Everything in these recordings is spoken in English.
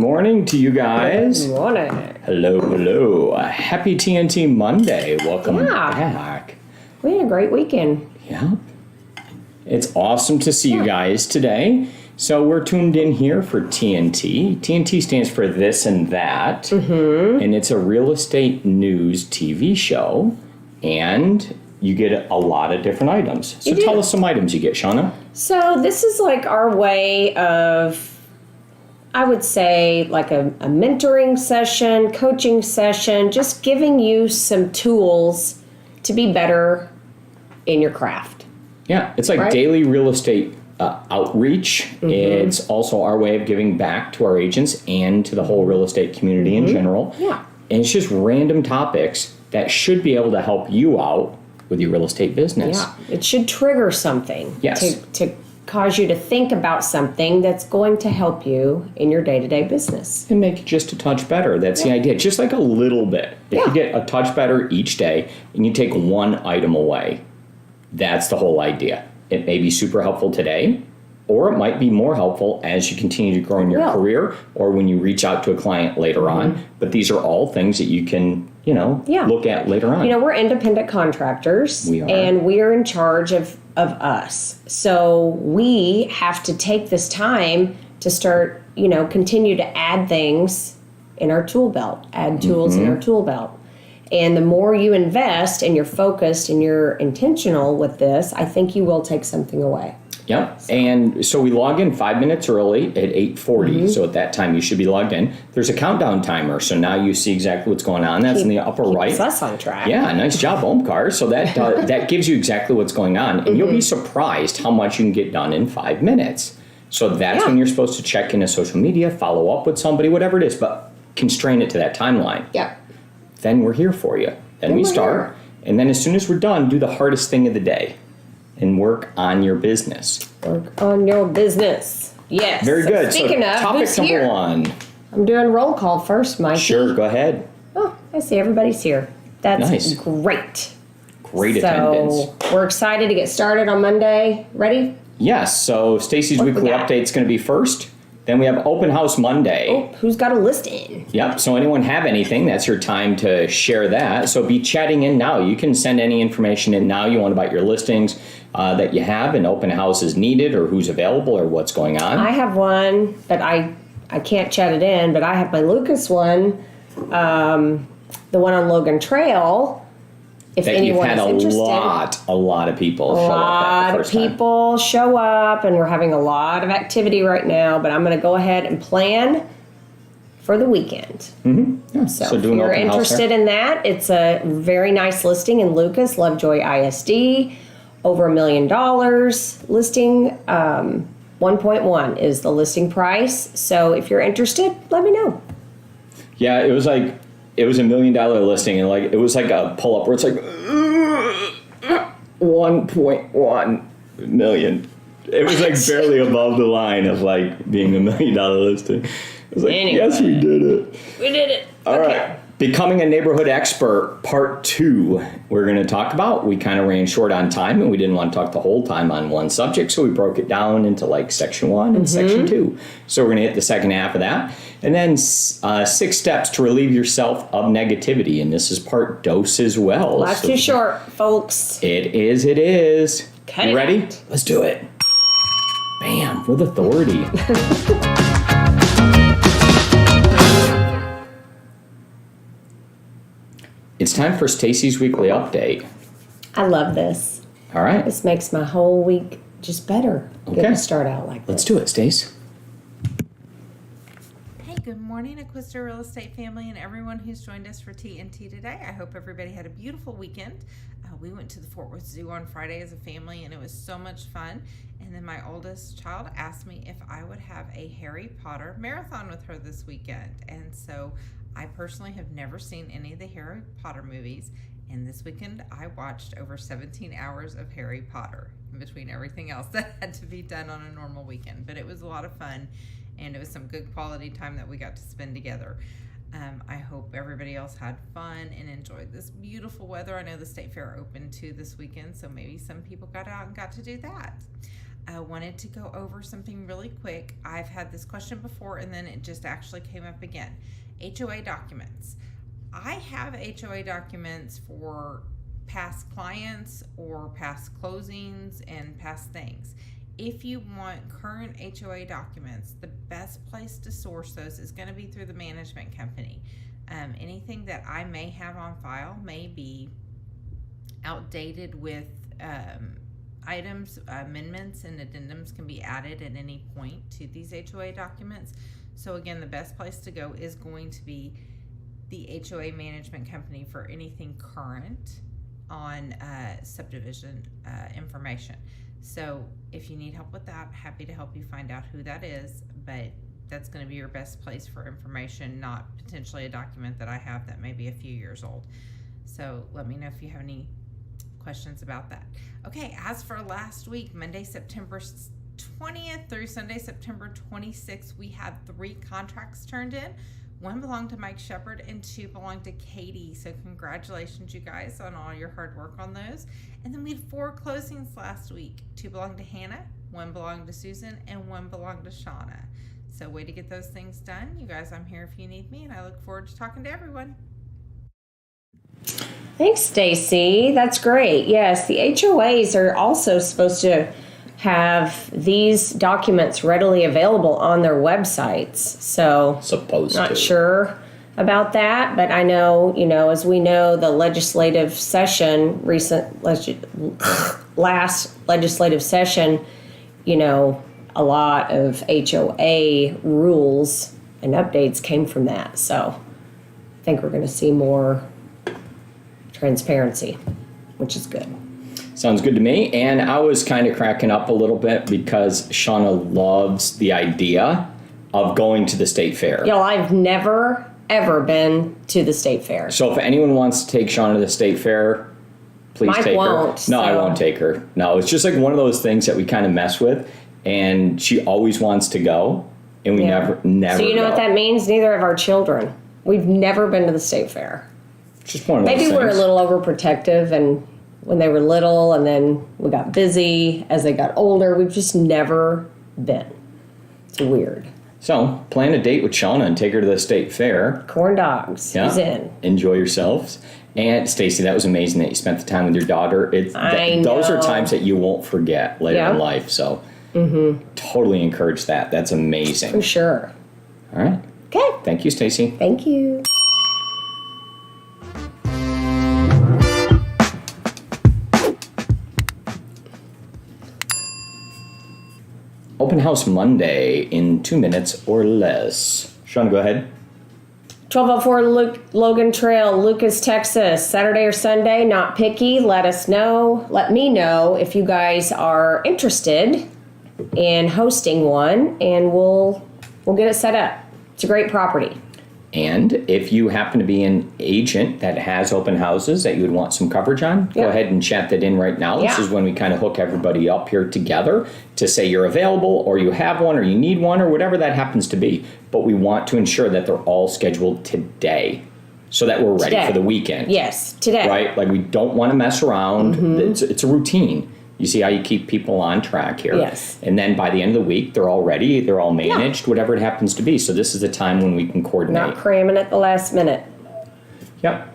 morning to you guys. Good morning. Hello. Happy TNT Monday. Welcome back. We had a great weekend. Yeah. It's awesome to see you guys today. So we're tuned in here for TNT. TNT stands for This and That. Mm-hmm. And it's a real estate news TV show. And you get a lot of different items. So tell us some items you get, Shana. So this is like our way of, I would say, like a mentoring session, coaching session, just giving you some tools to be better in your craft. Yeah, it's like daily real estate outreach. Mm-hmm. It's also our way of giving back to our agents and to the whole real estate community in general. Yeah. And it's just random topics that should be able to help you out with your real estate business. Yeah, it should trigger something. Yes. To cause you to think about something that's going to help you in your day-to-day business. And make it just a touch better. That's the idea. Just like a little bit. If you get a touch better each day and you take one item away, that's the whole idea. It may be super helpful today, or it might be more helpful as you continue to grow in your career or when you reach out to a client later on. But these are all things that you can, look at later on. We're independent contractors. We are. And we are in charge of us. So we have to take this time to start, continue to add things in our tool belt, add tools in our tool belt. And the more you invest and you're focused and you're intentional with this, I think you will take something away. Yep. And so we log in 5 minutes early at 8:40. So at that time you should be logged in. There's a countdown timer. So now you see exactly what's going on. That's in the upper right. Keeps us on track. Yeah, nice job, Omkar. So that that gives you exactly what's going on. And you'll be surprised how much you can get done in 5 minutes. So that's when you're supposed to check into social media, follow up with somebody, whatever it is, but constrain it to that timeline. Yep. Then we're here for you. Then we start. And then as soon as we're done, do the hardest thing of the day and work on your business. Work on your business. Yes. Very good. Speaking of, topic who's number here? 1. I'm doing roll call first, Mikey. Sure, go ahead. Oh, I see everybody's here. That's nice. Great. Great attendance. So we're excited to get started on Monday. Ready? Yes. So Stacey's weekly update is going to be first. Then we have Open House Monday. Oh, who's got a listing? Yep. So anyone have anything, that's your time to share that. So be chatting in now. You can send any information in now you want about your listings that you have, and open house is needed, or who's available, or what's going on. I have one, but I can't chat it in, but I have my Lucas one, the one on Logan Trail. If that anyone you've had is interested. a lot of people show up. A lot of people show up, and we're having a lot of activity right now, but I'm going to go ahead and plan for the weekend. Mm-hmm. Yeah. So if you're interested in that, it's a very nice listing in Lucas, Lovejoy ISD, over $1 million listing. 1.1 is the listing price. So if you're interested, let me know. Yeah, it was $1 million listing, and it was like a pull up where it's like 1.1 million. It was barely above the line of being $1 million listing. It was yes, we did it. We did it. All right. Becoming a neighborhood expert, part 2. We're going to talk about. We kind of ran short on time, and we didn't want to talk the whole time on one subject, so we broke it down into section 1 and section 2. So we're going to hit the second half of that. And then 6 steps to relieve yourself of negativity, and this is part dose as well. Life's too short, folks. It is. Cut you ready? Out. Let's do it. Bam, with authority. It's time for Stacey's weekly update. I love this. All right. This makes my whole week just better. Okay. Get to start out like this. Let's do it, Stace. Hey, good morning, Acquisto Real Estate family and everyone who's joined us for TNT today. I hope everybody had a beautiful weekend. We went to the Fort Worth Zoo on Friday as a family, and it was so much fun. And then my oldest child asked me if I would have a Harry Potter marathon with her this weekend. And so I personally have never seen any of the Harry Potter movies, and this weekend I watched over 17 hours of Harry Potter in between everything else that had to be done on a normal weekend. But it was a lot of fun, and it was some good quality time that we got to spend together. I hope everybody else had fun and enjoyed this beautiful weather. I know the State Fair opened too this weekend, so maybe some people got out and got to do that. I wanted to go over something really quick. I've had this question before and then it just actually came up again. HOA documents. I have HOA documents for past clients or past closings and past things. If you want current HOA documents, the best place to source those is going to be through the management company. Anything that I may have on file may be outdated with items, amendments, and addendums can be added at any point to these HOA documents. So again, the best place to go is going to be the HOA management company for anything current on subdivision information. So if you need help with that, happy to help you find out who that is, but that's going to be your best place for information, not potentially a document that I have that may be a few years old. So let me know if you have any questions about that. Okay, as for last week, Monday, September 20th through Sunday, September 26th, we had 3 contracts turned in. 1 belonged to Mike Shepard and 2 belonged to Katy. So congratulations, you guys, on all your hard work on those. And then we had 4 closings last week. 2 belonged to Hannah, 1 belonged to Susan, and 1 belonged to Shana. So way to get those things done. You guys, I'm here if you need me, and I look forward to talking to everyone. Thanks, Stacey. That's great. Yes, the HOAs are also supposed to have these documents readily available on their websites. So, not sure about that, but I know, as we know, the legislative session, last legislative session, a lot of HOA rules and updates came from that. So, I think we're going to see more transparency, which is good. Sounds good to me. And I was kind of cracking up a little bit because Shana loves the idea of going to the state fair. I've never, ever been to the state fair. So if anyone wants to take Shana to the state fair, please Mike take won't, her. No, I won't take her. No, it's just like one of those things that we kind of mess with. And she always wants to go. And we never So you know go. what that means? Neither of our children. We've never been to the state fair. Just one of those Maybe things. we're a little overprotective and when they were little, and then we got busy as they got older. We've just never been. It's weird. So, plan a date with Shana and take her to the state fair. Corn dogs. Yeah. He's in. Enjoy yourselves. And Stacey, that was amazing that you spent the time with your daughter. Those are times that you won't forget later in life. So, totally encourage that. That's amazing. For sure. All right. Okay. Thank you, Stacey. Thank you. Open House Monday in 2 minutes or less. Sean, go ahead. 1204 Logan Trail, Lucas, Texas. Saturday or Sunday, not picky. Let us know. Let me know if you guys are interested in hosting one, and we'll get it set up. It's a great property. And if you happen to be an agent that has open houses that you would want some coverage on, go ahead and chat that in right now. This is when we kind of hook everybody up here together to say you're available or you have one or you need one or whatever that happens to be. But we want to ensure that they're all scheduled today so that we're ready for the weekend. Yes, today. Right? Like we don't want to mess around. It's a routine. You see how you keep people on track here. Yes. And then by the end of the week, they're all ready, they're all managed, whatever it happens to be. So this is the time when we can coordinate. Not cramming at the last minute. Yep.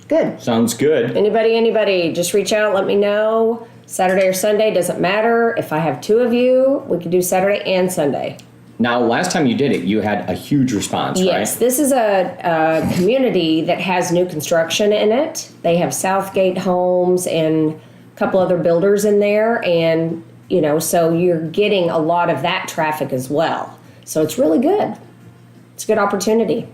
Good. Sounds good. Anybody, just reach out, let me know. Saturday or Sunday, doesn't matter. If I have 2 of you, we can do Saturday and Sunday. Now, last time you did it, you had a huge response, Yes, right? this is a community that has new construction in it. They have Southgate Homes and couple other builders in there, and so you're getting a lot of that traffic as well. So it's really good. It's a good opportunity.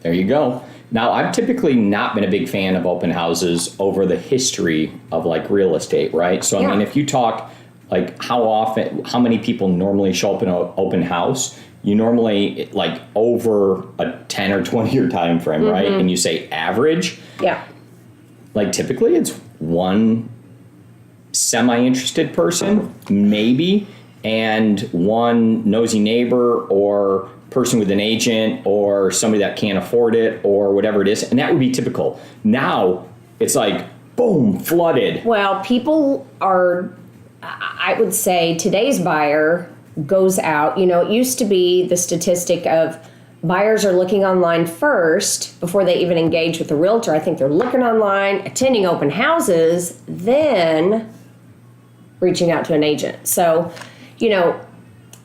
There you go. Now, I've typically not been a big fan of open houses over the history of like real estate, right? So I mean, if you talk like how many people normally show up in an open house, you normally like over a 10 or 20 year time frame, right? And you say average. Yeah. Like typically it's one semi-interested person, maybe, and one nosy neighbor or person with an agent or somebody that can't afford it or whatever it is, and that would be typical. Now it's like boom, flooded. Well, people are I would say today's buyer goes out, it used to be the statistic of buyers are looking online first before they even engage with the realtor. I think they're looking online, attending open houses, then reaching out to an agent. So,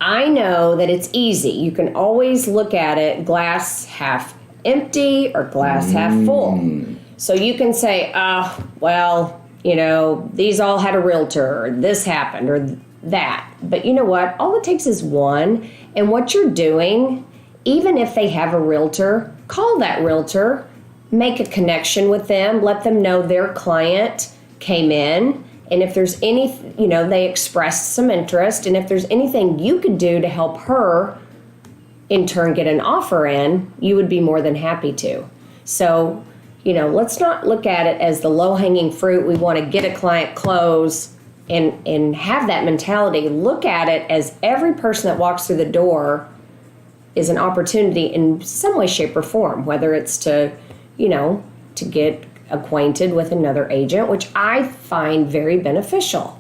I know that it's easy. You can always look at it glass half empty or glass half full. So you can say, these all had a realtor, or this happened, or that. But you know what? All it takes is one. And what you're doing, even if they have a realtor, call that realtor, make a connection with them, let them know their client came in. And if there's any, they expressed some interest. And if there's anything you could do to help her in turn get an offer in, you would be more than happy to. So, let's not look at it as the low-hanging fruit. We want to get a client close and have that mentality. Look at it as every person that walks through the door is an opportunity in some way, shape, or form, whether it's to get acquainted with another agent, which I find very beneficial.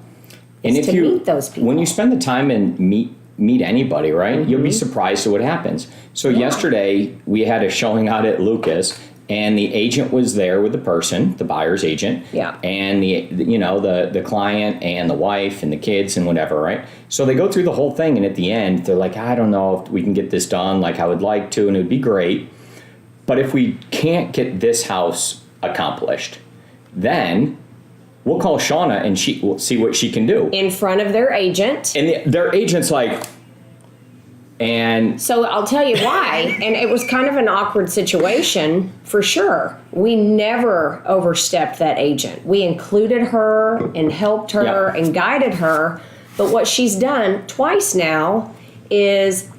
And if you meet those people. When you spend the time and meet anybody, right, you'll be surprised at what happens. So yesterday we had a showing out at Lucas, and the agent was there with the person, the buyer's agent, and the client and the wife and the kids and whatever, right? So they go through the whole thing, and at the end they're like, I don't know if we can get this done like I would like to, and it would be great, but if we can't get this house accomplished, then we'll call Shana and she will see what she can do in front of their agent. And their agent's like, and so I'll tell you why. And it was kind of an awkward situation for sure. We never overstepped that agent. We included her and helped her and guided her. But what she's done twice now is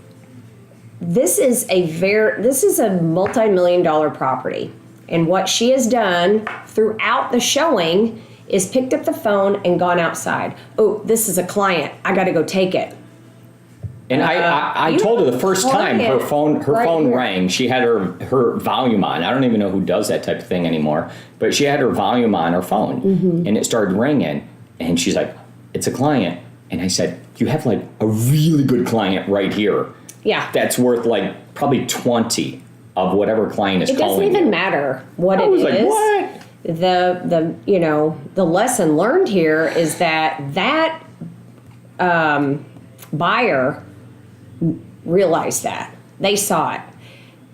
this is a multi-million-dollar property. And what she has done throughout the showing is picked up the phone and gone outside. Oh, this is a client. I got to go take it. And I told her the first time her phone rang. She had her volume on. I don't even know who does that type of thing anymore. But she had her volume on her phone, and it started ringing. And she's like, "It's a client." And I said, "You have like a really good client right here. Yeah, that's worth like probably 20 of whatever client is calling you." It doesn't even matter what it is. I was like, what? The lesson learned here is that buyer realized that. They saw it.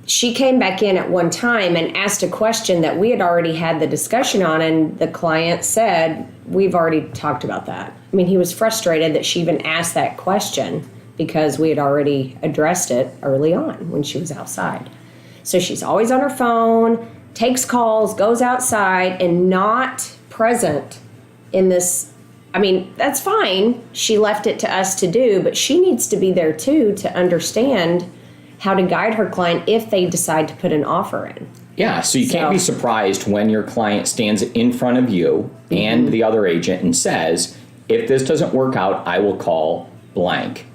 She came back in at one time and asked a question that we had already had the discussion on, and the client said, "We've already talked about that." I mean, he was frustrated that she even asked that question because we had already addressed it early on when she was outside. So she's always on her phone, takes calls, goes outside, and not present in this. I mean, that's fine. She left it to us to do, but she needs to be there too to understand how to guide her client if they decide to put an offer in. Yeah, so you can't be surprised when your client stands in front of you and the other agent and says, "If this doesn't work out, I will call blank."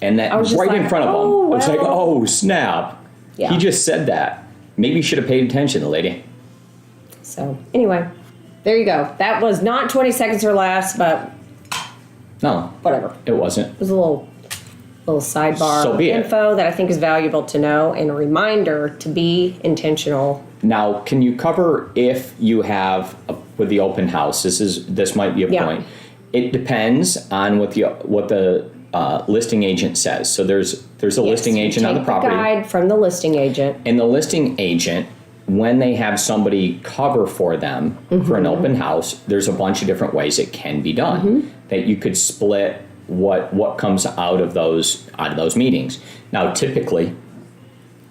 And that right in front of them. Well. It's like, oh, snap. Yeah. He just said that. Maybe you should have paid attention, the lady. So, anyway, there you go. That was not 20 seconds or less, but no, whatever. It wasn't. It was a little sidebar info that I think is valuable to know, and a reminder to be intentional. Now, can you cover if you have with the open house? This might be a point. It depends on what the listing agent says. So there's a listing agent on the property. The guide from the listing agent. And the listing agent, when they have somebody cover for them for an open house, there's a bunch of different ways it can be done. That you could split what comes out of those meetings. Now, typically,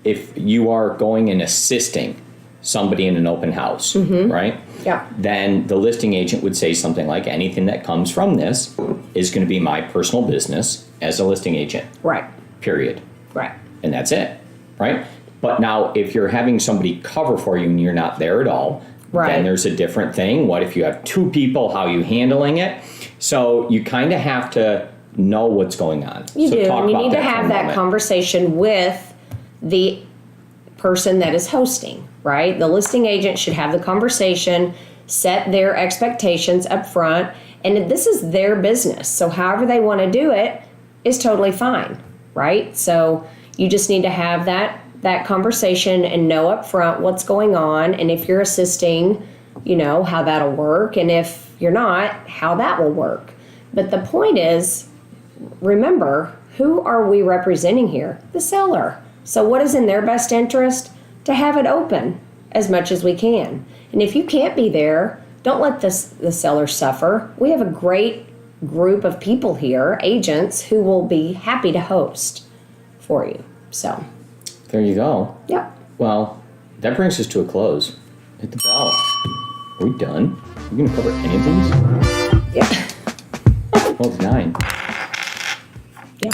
if you are going and assisting somebody in an open house, right? Yeah. Then the listing agent would say something like, anything that comes from this is going to be my personal business as a listing agent. Right. Period. Right. And that's it, right? But now if you're having somebody cover for you and you're not there at all, then there's a different thing. What if you have two people? How are you handling it? So you kind of have to know what's going on. You do. And you need to have that conversation with the person that is hosting, right? The listing agent should have the conversation, set their expectations up front, And this is their business. So however they want to do it is totally fine, right? So you just need to have that conversation and know up front what's going on. And if you're assisting, how that'll work. And if you're not, how that will work. But the point is, remember, who are we representing here? The seller. So what is in their best interest? To have it open as much as we can. And if you can't be there, don't let the seller suffer. We have a great group of people here, agents, who will be happy to host for you. So there you go. Yep. Well, that brings us to a close. Hit the bell. Are we done? Are we going to cover any of these? Yeah. Well, it's 9. Yeah.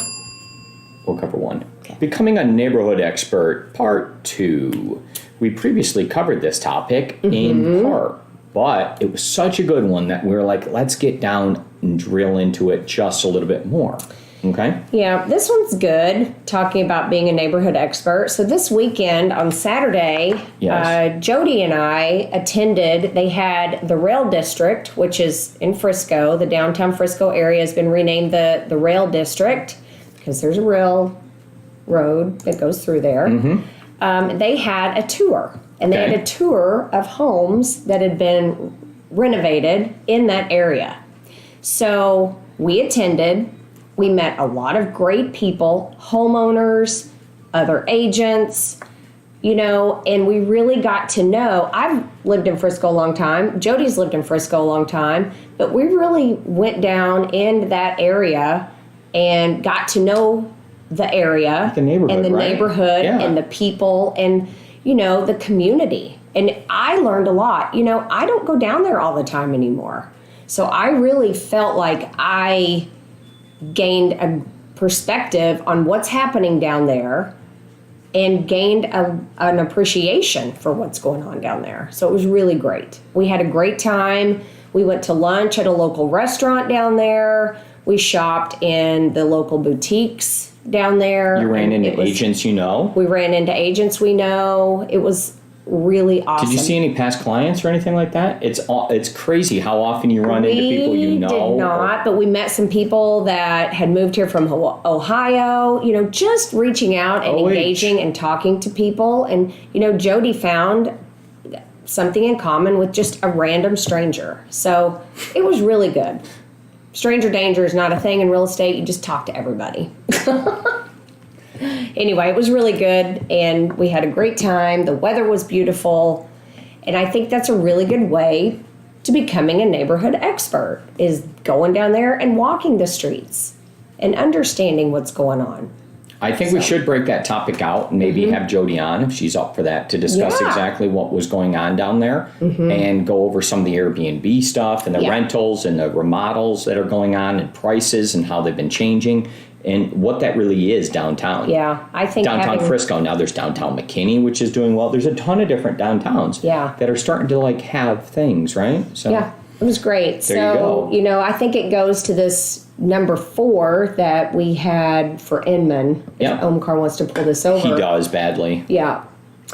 We'll cover 1. Okay. Becoming a neighborhood expert, part 2. We previously covered this topic in part, but it was such a good one that we were like, let's get down and drill into it just a little bit more. Okay? Yeah, this one's good, talking about being a neighborhood expert. So this weekend on Saturday, Yes. Jody and I attended, they had the Rail District, which is in Frisco. The downtown Frisco area has been renamed the Rail District because there's a rail road that goes through there. They had a tour, and they Okay. had a tour of homes that had been renovated in that area. So we attended. We met a lot of great people, homeowners, other agents, and we really got to know. I've lived in Frisco a long time. Jody's lived in Frisco a long time, but we really went down into that area and got to know the area The neighborhood, and the right? neighborhood Yeah. and the people and, the community. And I learned a lot. I don't go down there all the time anymore. So I really felt like I gained a perspective on what's happening down there and gained an appreciation for what's going on down there. So it was really great. We had a great time. We went to lunch at a local restaurant down there. We shopped in the local boutiques down there. You ran And into agents you know. We ran into agents we know. It was really awesome. Did you see any past clients or anything like that? It's crazy how often you run into people you know. We did not, but we met some people that had moved here from Ohio, just reaching out and engaging and talking to people. And, Jody found something in common with just a random stranger. So it was really good. Stranger danger is not a thing in real estate. You just talk to everybody. Anyway, it was really good, and we had a great time. The weather was beautiful, and I think that's a really good way to becoming a neighborhood expert, is going down there and walking the streets and understanding what's going on. I think we should break that topic out and maybe have Jody on, if she's up for that, to discuss exactly what was going on down there and go over some of the Airbnb stuff and the rentals and the remodels that are going on and prices and how they've been changing and what that really is downtown. Yeah, I think downtown Frisco. Now there's downtown McKinney, which is doing well. There's a ton of different downtowns that are starting to have things, right? So yeah, it was great. There you go. I think it goes to this number 4 that we had for Inman. Yeah. If Omkar wants to pull this over. He does badly. Yeah.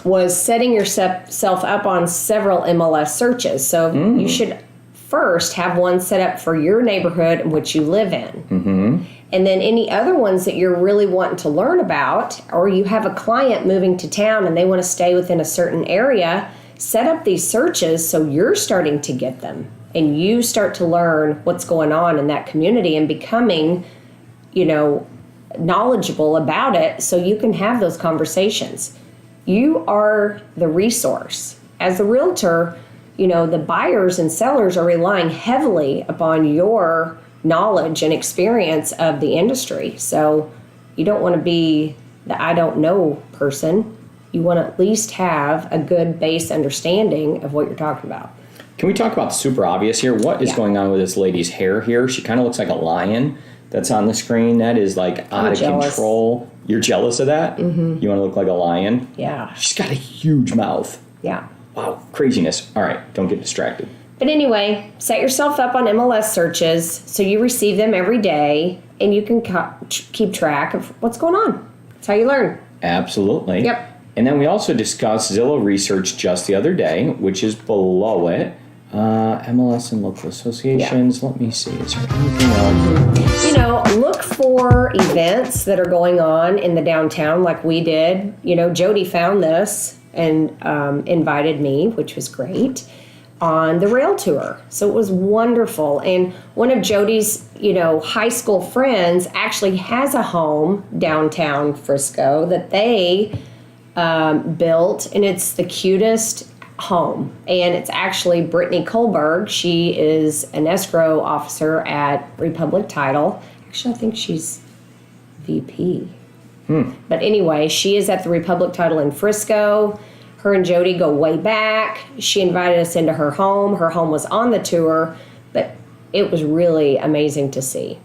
Was setting yourself up on several MLS searches. So you should first have one set up for your neighborhood in which you live in. And then any other ones that you're really wanting to learn about, or you have a client moving to town and they want to stay within a certain area, set up these searches so you're starting to get them and you start to learn what's going on in that community and becoming, knowledgeable about it so you can have those conversations. You are the resource. As a realtor, the buyers and sellers are relying heavily upon your knowledge and experience of the industry. So you don't want to be the I don't know person. You want to at least have a good base understanding of what you're talking about. Can we talk about the super obvious here? What is going on with this lady's hair here? She kind of looks like a lion that's on the screen. That is out of control. You're jealous of that? Mm-hmm. You want to look like a lion? Yeah. She's got a huge mouth. Yeah. Wow, craziness. All right, don't get distracted. But anyway, set yourself up on MLS searches so you receive them every day and you can keep track of what's going on. That's how you learn. Absolutely. Yep. And then we also discussed Zillow research just the other day, which is below it. MLS and local associations. Let me see. Is there anything else? You know, look for events that are going on in the downtown like we did. You know, Jody found this and invited me, which was great, on the rail tour. So it was wonderful. And one of Jody's, you know, high school friends actually has a home downtown Frisco that they built, and it's the cutest home. And it's actually Brittany Kohlberg. She is an escrow officer at Republic Title. Actually, I think she's VP. But anyway, she is at the Republic Title in Frisco. Her and Jody go way back. She invited us into her home. Her home was on the tour, but it was really amazing to see.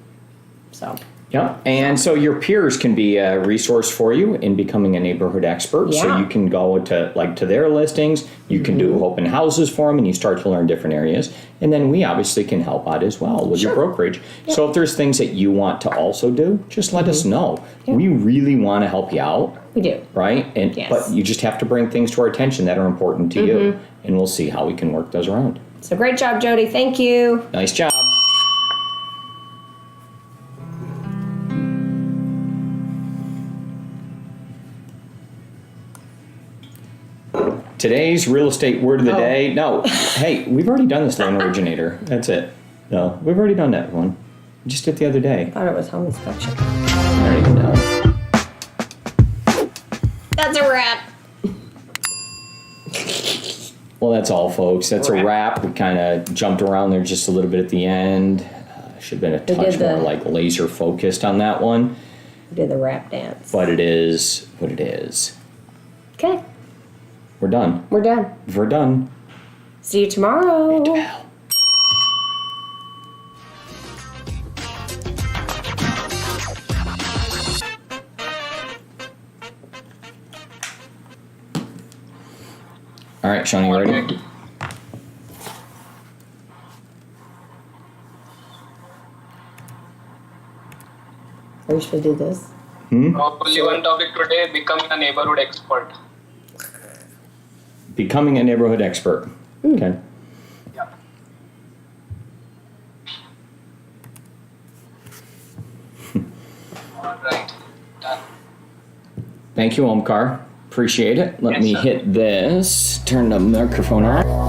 So. Yeah, and so your peers can be a resource for you in becoming a neighborhood expert. So Yeah. you can go to their listings, you can do open houses for them, and you start to learn different areas. And then we obviously can help out as well with your brokerage. So if there's things that you want to also do, just let us know. Yeah. We really want to help you out, We do. right? And Yes. but you just have to bring things to our attention that are important to you, and we'll see how we can work those around. So great job, Jody. Thank you. Nice job. Today's real estate word of the day. No, hey, we've already done this loan originator. That's it. No, we've already done that one. We just did the other day. I thought it was home inspection. I don't even know. That's a wrap. Well, that's all, folks. That's a wrap. We kind of jumped around there just a little bit at the end. Should have been a touch more like laser focused on that one. We did the rap dance. But it is what it is. Okay, We're done. we're done. We're done. See you tomorrow. Well. All right, Shana, you ready? Are we supposed to do this? Only one topic today, becoming a neighborhood expert. Becoming a neighborhood expert. Okay. Yeah. All right. Done. Thank you, Omkar. Appreciate it. Let Yes, me sir. hit this. Turn the microphone on.